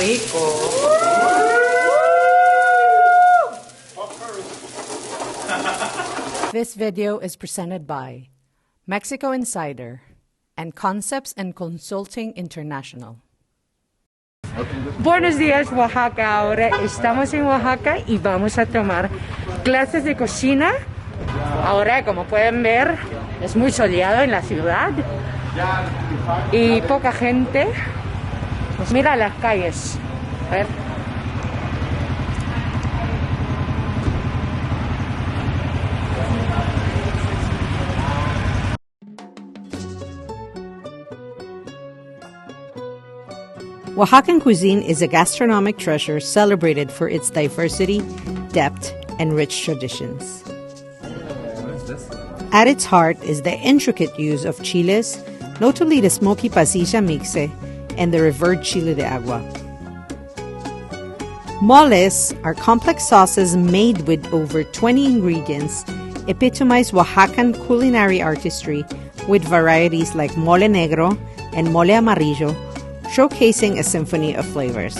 rico! This video is presented by Mexico Insider and Concepts and Consulting International. Buenos días, Oaxaca. Ahora estamos en Oaxaca y vamos a tomar clases de cocina. Ahora, como pueden ver, es muy soleado en la ciudad y poca gente. Pues mira las calles. A ver. Oaxacan cuisine is a gastronomic treasure celebrated for its diversity, depth, and rich traditions. At its heart is the intricate use of chiles, notably the smoky pasilla mixe and the revered chile de agua. Moles are complex sauces made with over 20 ingredients, epitomize Oaxacan culinary artistry with varieties like mole negro and mole amarillo, showcasing a symphony of flavors.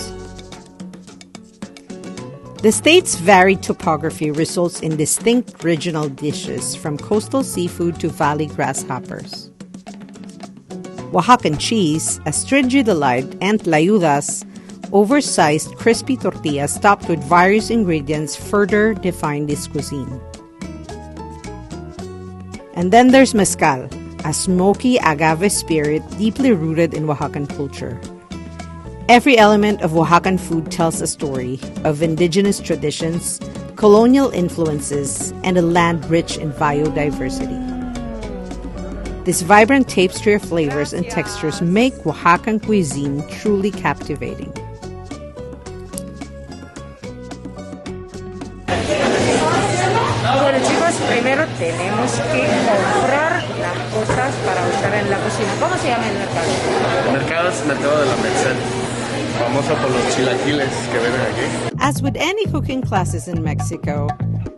The state's varied topography results in distinct regional dishes from coastal seafood to valley grasshoppers. Oaxacan cheese, astringent delight, and tlayudas, oversized crispy tortillas topped with various ingredients, further define this cuisine. And then there's mezcal, a smoky agave spirit deeply rooted in Oaxacan culture. Every element of Oaxacan food tells a story of indigenous traditions, colonial influences, and a land rich in biodiversity. This vibrant tapestry of flavors and textures make Oaxacan cuisine truly captivating. Bueno, chicos, primero tenemos que comprar las cosas para usar en la cocina. ¿Cómo se llama el mercado? El mercado es el mercado de la Merced, famoso por los chilaquiles que venden aquí. As with any cooking classes in Mexico,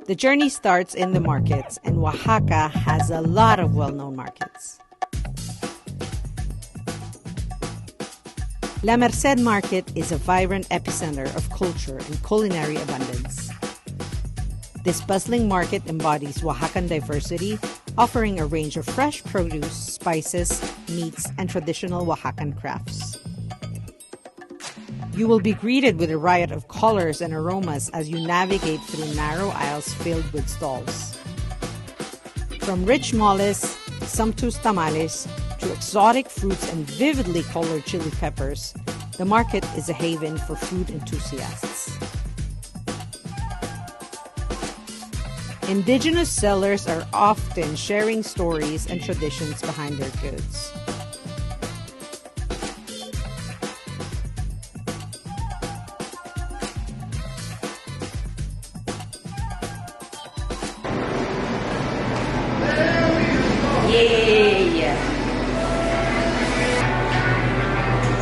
the journey starts in the markets, and Oaxaca has a lot of well-known markets. La Merced Market is a vibrant epicenter of culture and culinary abundance. This bustling market embodies Oaxacan diversity, offering a range of fresh produce, spices, meats, and traditional Oaxacan crafts. You will be greeted with a riot of colors and aromas as you navigate through narrow aisles filled with stalls. From rich moles, sumptuous tamales, to exotic fruits and vividly colored chili peppers, the market is a haven for food enthusiasts. Indigenous sellers are often sharing stories and traditions behind their goods. Yay!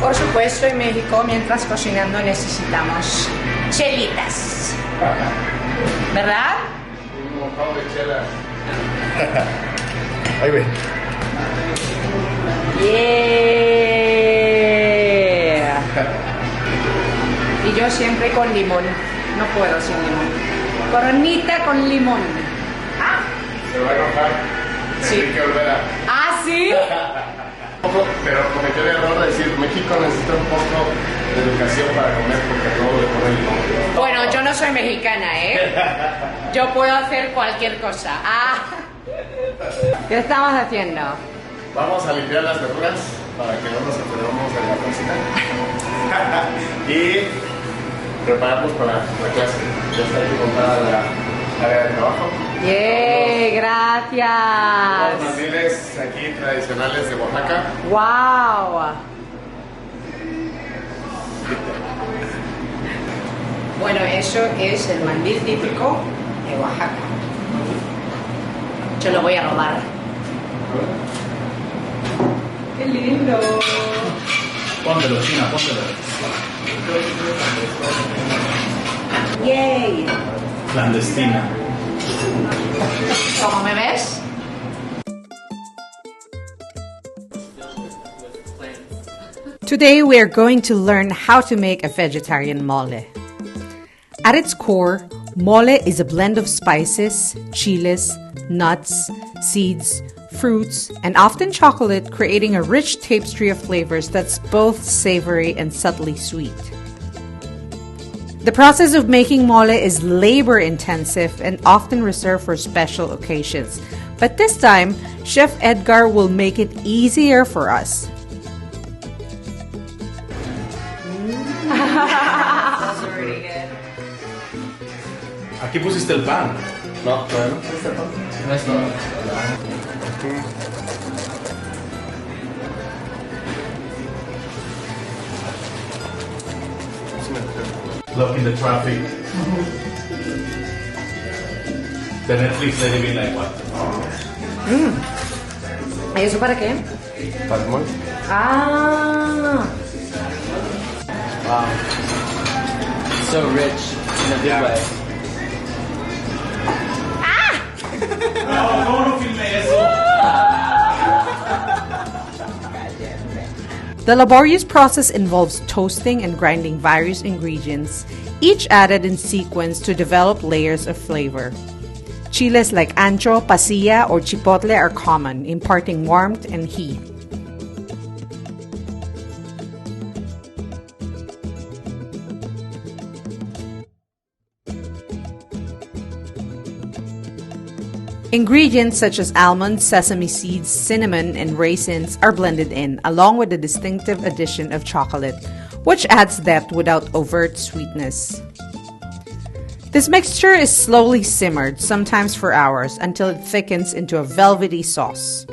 Por supuesto, en México, mientras cocinando necesitamos chelitas, ¿verdad? De chelas. Ahí ve. Yeah. Y yo siempre con limón. No puedo sin limón. Coronita con limón. ¿Ah? Se va a enojar. Sí. Enrique Olvera. ¿Ah, sí? Pero cometió el error de decir México necesita un poco de educación para comer porque todo le pone limón. Bueno, yo no soy mexicana, ¿eh? Yo puedo hacer cualquier cosa. Ah. ¿Qué estamos haciendo? Vamos a limpiar las verduras para que no nos enfermemos de la cocina. Y prepararnos para la clase. Ya está aquí montada la área de trabajo. ¡Yay! ¡Gracias! Los mandiles aquí tradicionales de Oaxaca. ¡Wow! Bueno, eso es el mandil típico de Oaxaca. Yo lo voy a robar. ¡Qué lindo! Póntelo, China, póntelo. ¡Yay! Clandestina. ¿Cómo me ves? Today we are going to learn how to make a vegetarian mole. At its core, mole is a blend of spices, chiles, nuts, seeds, fruits, and often chocolate, creating a rich tapestry of flavors that's both savory and subtly sweet. The process of making mole is labor-intensive and often reserved for special occasions. But this time, Chef Edgar will make it easier for us. That's already good. Aquí pusiste el pan. No, todavía no. ¿Este pan? No es todo. Blocking the traffic. The Netflix lady being like, what? ¿Y eso para qué? ¿Para el mole? Ah, Wow. So rich in a good way. No filme eso. the laborious process involves toasting and grinding various ingredients, each added in sequence to develop layers of flavor. Chiles like ancho, pasilla, or chipotle are common, imparting warmth and heat. Ingredients such as almonds, sesame seeds, cinnamon, and raisins are blended in, along with the distinctive addition of chocolate, which adds depth without overt sweetness. This mixture is slowly simmered, sometimes for hours, until it thickens into a velvety sauce.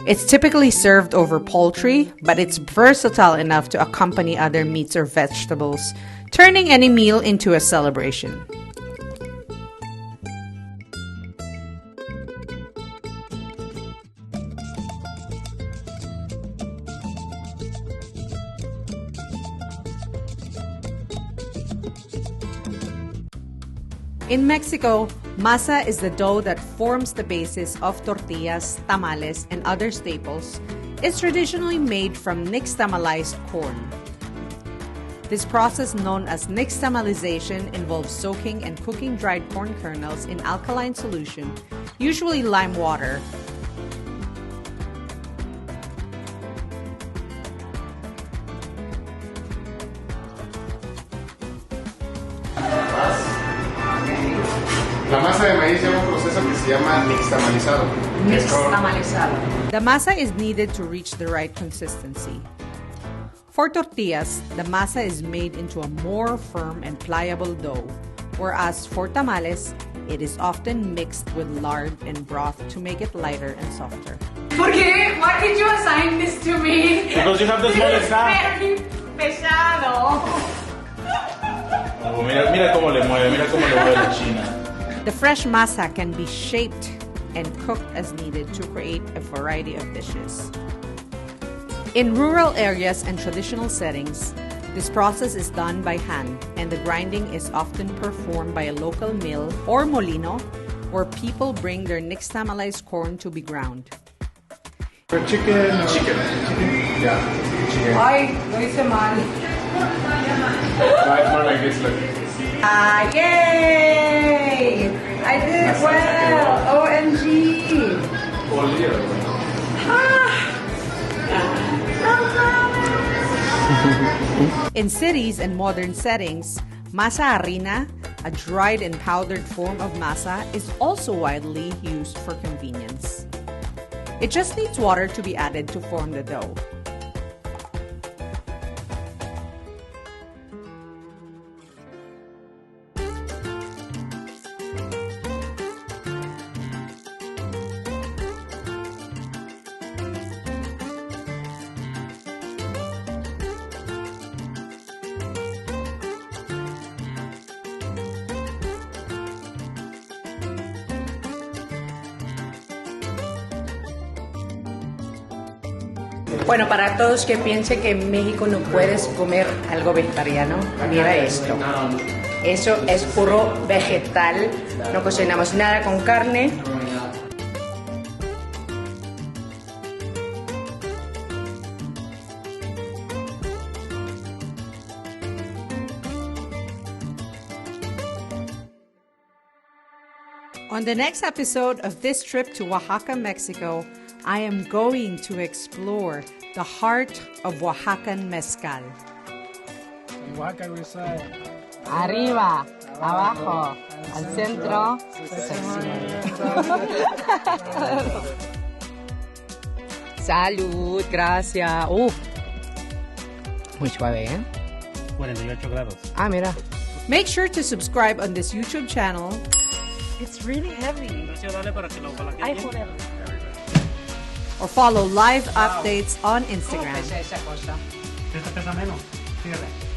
It's typically served over poultry, but it's versatile enough to accompany other meats or vegetables, turning any meal into a celebration. In Mexico, masa is the dough that forms the basis of tortillas, tamales, and other staples. It's traditionally made from nixtamalized corn. This process, known as nixtamalization, involves soaking and cooking dried corn kernels in alkaline solution, usually lime water. La masa de maíz lleva un proceso que se llama nixtamalizado. Nixtamalizado. The masa is needed to reach the right consistency. For tortillas, the masa is made into a more firm and pliable dough, whereas for tamales, it is often mixed with lard and broth to make it lighter and softer. ¿Por qué? Why did you assign this to me? Because you have the smallest hand. Very pesado. Oh, mira cómo le mueve la china. The fresh masa can be shaped and cooked as needed to create a variety of dishes. In rural areas and traditional settings, this process is done by hand, and the grinding is often performed by a local mill or molino, where people bring their nixtamalized corn to be ground. Chicken. Yeah, chicken. Ay, lo hice mal. No, it's more like this, look. Ah, yay! I did it well. OMG. In cities and modern settings, masa harina, a dried and powdered form of masa, is also widely used for convenience. It just needs water to be added to form the dough. Bueno, para todos que piensen que en México no puedes comer algo vegetariano, mira esto. Eso es puro vegetal, no cocinamos nada con carne. On the next episode of this trip to Oaxaca, Mexico, I am going to explore the heart of Oaxacan mezcal. Oaxaca, we say. Arriba, abajo, al centro. Salud, gracias. Muy suave, ¿eh? 48 grados. Ah, mira. Make sure to subscribe on this YouTube channel. It's really heavy. Ay, joder. Or follow live updates on Instagram. Esa cosa. Esta pesa menos. Fíjate.